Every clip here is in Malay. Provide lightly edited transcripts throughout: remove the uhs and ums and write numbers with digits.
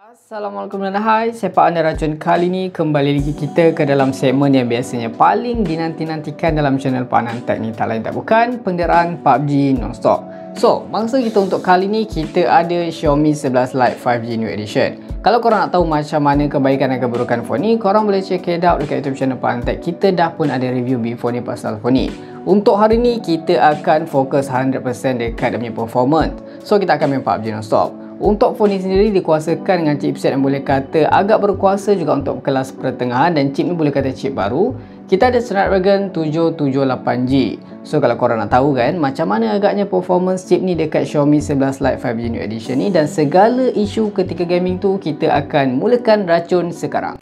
Assalamualaikum dan hai, saya Pak Anda Racun. Kali ni kembali lagi kita ke dalam segmen yang biasanya paling dinanti-nantikan dalam channel Pak Anan Tech ni. Tak lain tak bukan, penderaan PUBG non-stop. So, mangsa kita untuk kali ni kita ada Xiaomi 11 Lite 5G New Edition. Kalau korang nak tahu macam mana kebaikan dan keburukan phone ni, korang boleh check it out dekat YouTube channel Pak Anan Tech. Kita dah pun ada review before ni pasal phone ni. Untuk hari ni kita akan fokus 100% dekat dia punya performance. So, kita akan main PUBG non-stop. Untuk phone ni sendiri dikuasakan dengan chipset yang boleh kata agak berkuasa juga untuk kelas pertengahan, dan chip ni boleh kata chip baru. Kita ada Snapdragon 778G. So kalau korang nak tahu kan macam mana agaknya performance chip ni dekat Xiaomi 11 Lite 5G New Edition ni dan segala isu ketika gaming tu, kita akan mulakan racun sekarang.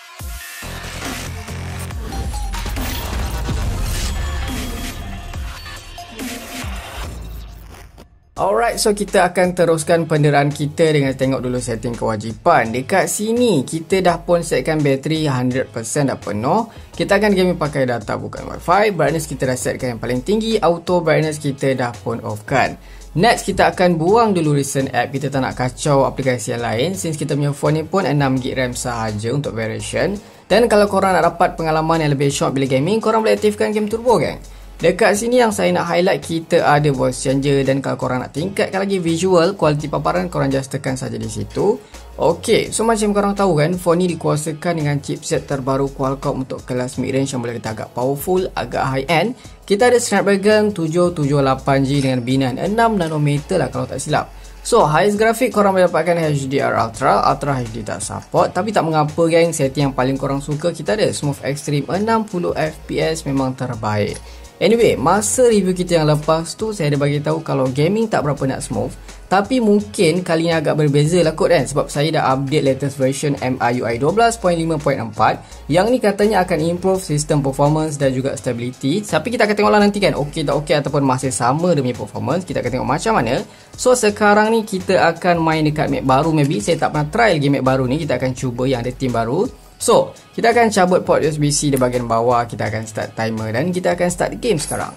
Alright, so kita akan teruskan penderaan kita dengan tengok dulu setting kewajipan. Dekat sini kita dah pun setkan bateri 100% dah penuh. Kita akan gaming pakai data bukan wifi. Brightness kita dah setkan yang paling tinggi. Auto brightness kita dah pun off kan. Next kita akan buang dulu recent app. Kita tak nak kacau aplikasi yang lain since kita punya phone ni pun 6GB RAM sahaja untuk variation. Dan kalau korang nak dapat pengalaman yang lebih short bila gaming, korang boleh aktifkan game turbo kan. Dekat sini yang saya nak highlight, kita ada voice changer, dan kalau korang nak tingkatkan lagi visual, kualiti paparan, korang just tekan saja di situ. Ok, so macam korang tahu kan, phone ni dikuasakan dengan chipset terbaru Qualcomm untuk kelas mid-range yang boleh kata agak powerful, agak high-end. Kita ada Snapdragon 778G dengan binan 6nm lah kalau tak silap. So, highest grafik korang boleh dapatkan HDR Ultra, Ultra HD tak support. Tapi tak mengapa geng, setting yang paling korang suka kita ada Smooth Extreme 60fps, memang terbaik. Anyway, masa review kita yang lepas tu saya ada bagi tahu kalau gaming tak berapa nak smooth, tapi mungkin kali ni agak berbeza lah kot kan, sebab saya dah update latest version MIUI 12.5.4 yang ni katanya akan improve sistem performance dan juga stability. Tapi kita akan tengoklah nanti kan, okey tak okey ataupun masih sama dia punya performance, kita akan tengok macam mana. So sekarang ni kita akan main dekat map baru, maybe saya tak pernah try lagi map baru ni, kita akan cuba yang ada team baru. So, kita akan cabut port USB-C di bahagian bawah, kita akan start timer dan kita akan start game sekarang.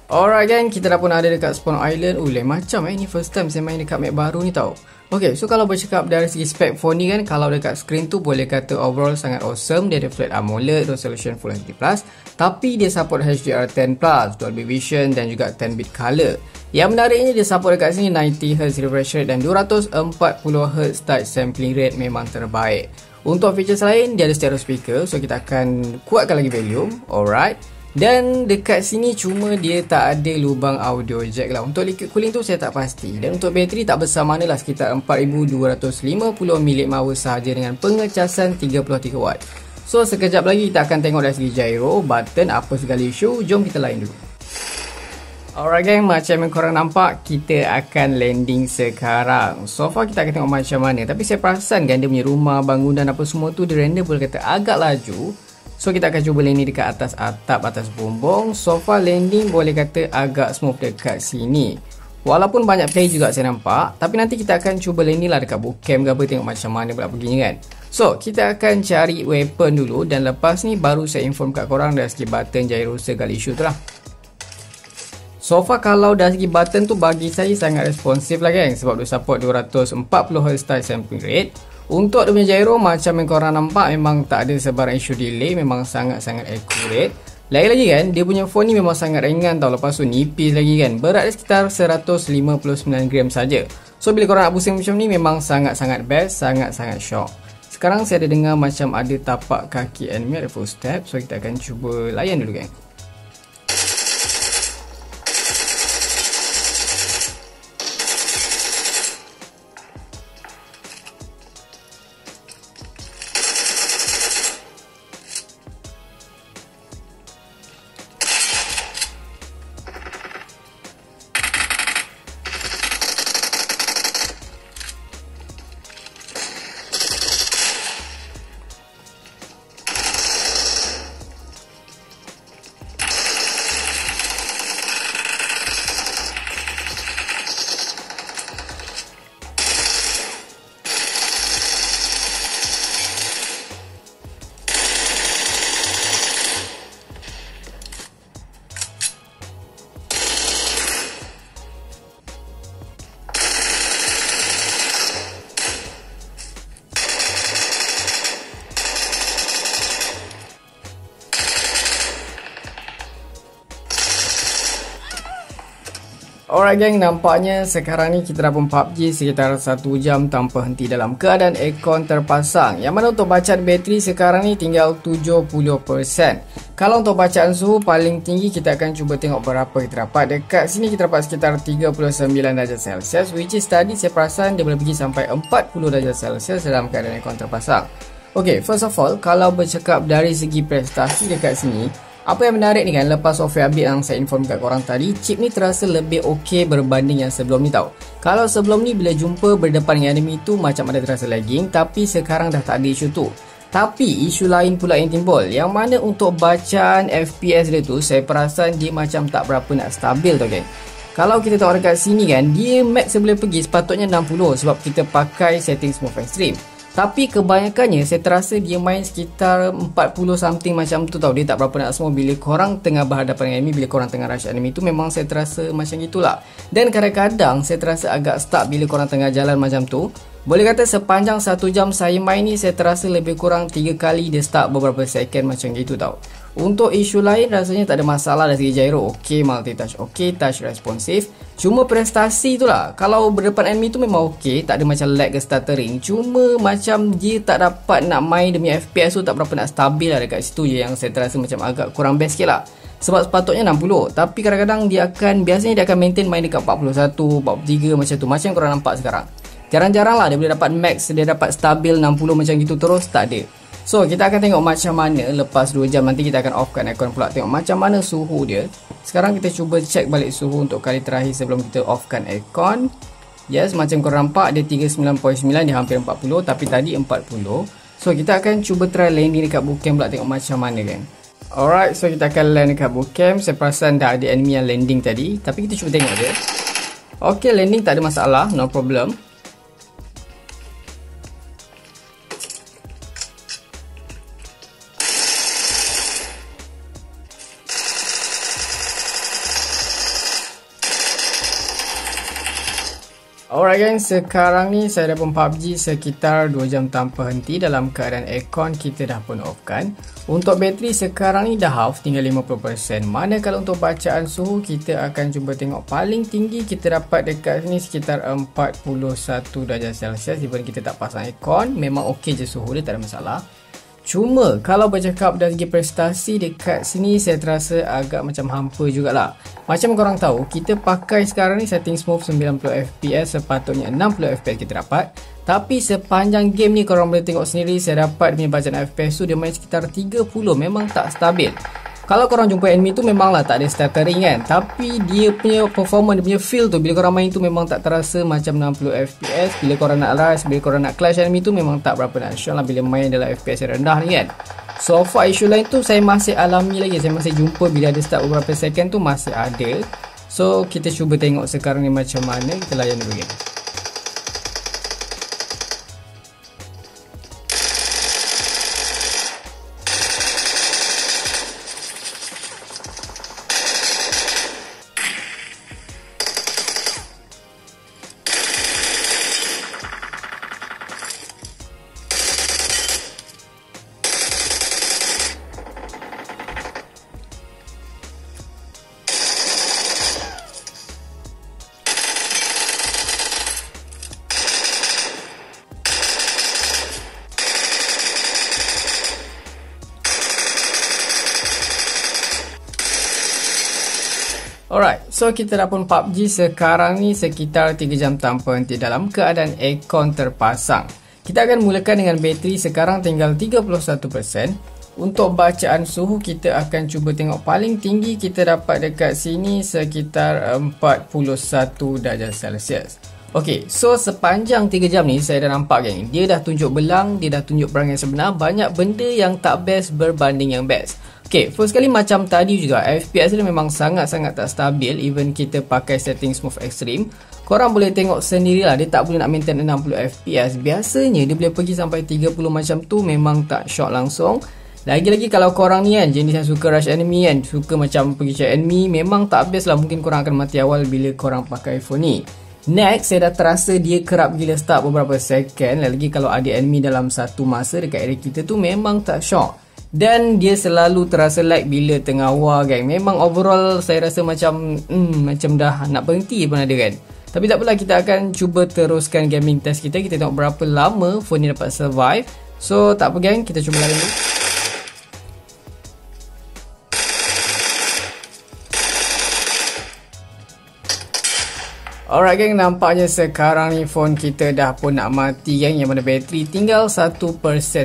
Alright gang, kita dah pun ada dekat Spawn Island. Lain macam ni first time saya main dekat map baru ni tau. Ok, so kalau bercakap dari segi spek phone ni kan, kalau dekat screen tu boleh kata overall sangat awesome. Dia ada Flat AMOLED, resolution Full HD+, tapi dia support HDR10+, Dolby Vision dan juga 10-bit color. Yang menariknya dia support dekat sini 90Hz refresh rate dan 240Hz touch sampling rate, memang terbaik. Untuk features lain, dia ada stereo speaker, so kita akan kuatkan lagi volume. Alright. Dan dekat sini cuma dia tak ada lubang audio jack lah. Untuk liquid cooling tu saya tak pasti. Dan untuk bateri tak besar mana lah, sekitar 4250 mAh sahaja dengan pengecasan 33W. So sekejap lagi kita akan tengok dari segi gyro, button, apa segala isu. Jom kita lain dulu. Alright gang, macam yang korang nampak, kita akan landing sekarang. So far kita akan tengok macam mana. Tapi saya perasan kan dia punya rumah, bangunan apa semua tu, dia render boleh kata agak laju. So kita akan cuba landing dekat atas atap, atas bumbung. So far landing boleh kata agak smooth dekat sini. Walaupun banyak play juga saya nampak. Tapi nanti kita akan cuba landing lah dekat bootcamp ke apa, tengok macam mana pula perginya kan. So kita akan cari weapon dulu, dan lepas ni baru saya inform kat korang dari segi button, gyro, segala isu tu lah. So far kalau dari segi button tu bagi saya sangat responsif lah geng, sebab dia support 240Hz touch sampling rate. Untuk dia punya gyro macam yang korang nampak, memang tak ada sebarang isu delay, memang sangat-sangat accurate. Lagi-lagi kan, dia punya phone ni memang sangat ringan tau, lepas tu nipis lagi kan, berat dia sekitar 159 gram saja. So bila korang nak pusing macam ni memang sangat-sangat best, sangat-sangat shock. Sekarang saya ada dengar macam ada tapak kaki enemy, ada full step, so kita akan cuba layan dulu geng. Alright gang, nampaknya sekarang ni kita dah pun PUBG sekitar 1 jam tanpa henti dalam keadaan aircon terpasang. Yang mana untuk bacaan bateri sekarang ni tinggal 70%. Kalau untuk bacaan suhu paling tinggi kita akan cuba tengok berapa kita dapat. Dekat sini kita dapat sekitar 39 darjah Celsius, which is tadi saya perasan dia boleh pergi sampai 40 darjah Celsius dalam keadaan aircon terpasang. Okay, first of all, kalau bercakap dari segi prestasi dekat sini, apa yang menarik ni kan, lepas software update yang saya inform kat korang tadi, chip ni terasa lebih okey berbanding yang sebelum ni tau. Kalau sebelum ni bila jumpa berdepan dengan enemy tu macam ada terasa lagging, tapi sekarang dah tak ada isu tu. Tapi isu lain pula yang timbul, yang mana untuk bacaan FPS dia tu saya perasan dia macam tak berapa nak stabil tau geng. Kalau kita tengok dekat sini kan, dia max boleh pergi sepatutnya 60 sebab kita pakai setting smooth extreme. Tapi kebanyakannya saya terasa dia main sekitar 40 something macam tu tau. Dia tak berapa nak semua bila korang tengah berhadapan dengan enemy, bila korang tengah rush enemy tu memang saya terasa macam gitulah. Dan kadang-kadang saya terasa agak stuck bila korang tengah jalan macam tu. Boleh kata sepanjang 1 jam saya main ni saya terasa lebih kurang 3 kali dia stuck beberapa second macam gitu tau. Untuk isu lain rasanya tak ada masalah dari segi gyro, ok, multitouch ok, touch responsive. Cuma prestasi tu lah, kalau berdepan enemy tu memang ok, tak ada macam lag ke stuttering. Cuma macam dia tak dapat nak main demi FPS tu tak berapa nak stabil lah, dekat situ je yang saya terasa macam agak kurang best sikit lah. Sebab sepatutnya 60, tapi kadang-kadang biasanya dia akan maintain main dekat 41, 43 macam tu, macam korang nampak sekarang. Jarang-jarang lah dia boleh dapat max, dia dapat stabil 60 macam gitu terus, tak ada. So kita akan tengok macam mana lepas 2 jam nanti kita akan offkan aircon pula, tengok macam mana suhu dia. Sekarang kita cuba check balik suhu untuk kali terakhir sebelum kita offkan aircon. Yes, macam korang nampak dia 39.9, dia hampir 40, tapi tadi 40. So kita akan cuba try landing dekat bootcamp pula, tengok macam mana kan. Alright, so kita akan land dekat bootcamp. Saya perasan dah ada enemy yang landing tadi, tapi kita cuba tengok je. Ok, landing tak ada masalah, no problem. Alright guys, sekarang ni saya dah pun PUBG sekitar 2 jam tanpa henti dalam keadaan aircon kita dah pun off kan. Untuk bateri sekarang ni dah half, tinggal 50%. Mana kalau untuk bacaan suhu kita akan cuba tengok paling tinggi kita dapat dekat sini sekitar 41 darjah Celsius. Even kita tak pasang aircon, memang ok je suhu dia, tak ada masalah. Cuma kalau bercakap dari segi prestasi dekat sini saya terasa agak macam hampa jugalah. Macam korang tahu, kita pakai sekarang ni setting smooth 90 FPS, sepatutnya 60 FPS kita dapat. Tapi sepanjang game ni korang boleh tengok sendiri, saya dapat dia punya bacaan FPS tu dia main sekitar 30, memang tak stabil. Kalau korang jumpa enemy tu memanglah tak ada stuttering kan, tapi dia punya performance, dia punya feel tu bila korang main tu memang tak terasa macam 60 FPS. Bila korang nak rush, bila korang nak clash enemy tu memang tak berapa nak shot lah bila main dalam FPS yang rendah ni kan. So far isu lain tu saya masih alami lagi, saya masih jumpa bila ada start beberapa second tu masih ada. So kita cuba tengok sekarang ni macam mana, kita layan dulu game. Alright, so kita dah pun PUBG sekarang ni sekitar 3 jam tanpa henti dalam keadaan aircon terpasang. Kita akan mulakan dengan bateri sekarang tinggal 31%. Untuk bacaan suhu kita akan cuba tengok paling tinggi kita dapat dekat sini sekitar 41 darjah Celsius. Ok, so sepanjang 3 jam ni saya dah nampak geng, dia dah tunjuk belang, dia dah tunjuk perang yang sebenar, banyak benda yang tak best berbanding yang best. Ok, first kali macam tadi juga, FPS dia memang sangat-sangat tak stabil, even kita pakai setting smooth extreme. Korang boleh tengok sendirilah, dia tak boleh nak maintain 60 FPS. Biasanya dia boleh pergi sampai 30 macam tu, memang tak shot langsung. Lagi-lagi kalau korang ni kan, jenis yang suka rush enemy kan, suka macam pergi cari enemy, memang tak best lah, mungkin korang akan mati awal bila korang pakai phone ni. Next, saya dah terasa dia kerap gila start beberapa second. Lagi kalau ada enemy dalam satu masa dekat area kita tu memang tak shock. Dan dia selalu terasa lag bila tengah war gang. Memang overall saya rasa macam dah nak berhenti pun ada kan. Tapi tak apalah, kita akan cuba teruskan gaming test kita. Kita tengok berapa lama phone ni dapat survive. So tak apa gang, kita cuba lain dulu. Alright gang, nampaknya sekarang ni phone kita dah pun nak mati gang. Yang mana bateri tinggal 1%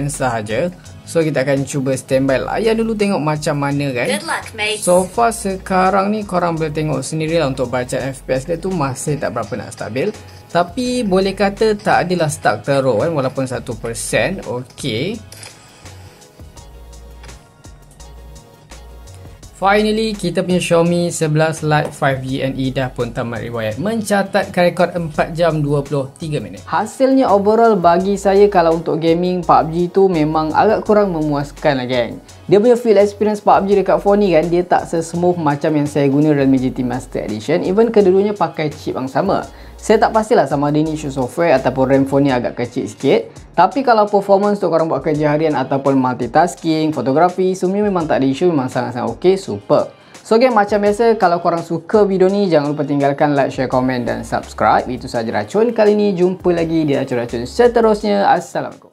sahaja. So kita akan cuba standby, layan dulu tengok macam mana kan. Good luck, mate. So far sekarang ni korang boleh tengok sendiri lah untuk bacaan FPS dia tu masih tak berapa nak stabil. Tapi boleh kata tak adalah stuck teruk kan, walaupun 1%. Okay. Finally, kita punya Xiaomi 11 Lite 5G NE dah pun tamat riwayat, mencatatkan rekod 4 jam 23 minit. Hasilnya overall bagi saya kalau untuk gaming PUBG tu memang agak kurang memuaskan lah gang. Dia punya feel experience PUBG dekat phone ni kan, dia tak se-smooth macam yang saya guna Realme GT Master Edition. Even kedua-duanya pakai chip yang sama. Saya tak pastilah sama ada ni issue software ataupun RAM phone ni agak kecil sikit. Tapi kalau performance untuk korang buat kerja harian ataupun multitasking, fotografi, semuanya memang tak ada isu, memang sangat-sangat ok, super. So gang, macam biasa, kalau korang suka video ni, jangan lupa tinggalkan like, share, komen dan subscribe. Itu sahaja racun kali ni, jumpa lagi di racun-racun seterusnya. Assalamualaikum.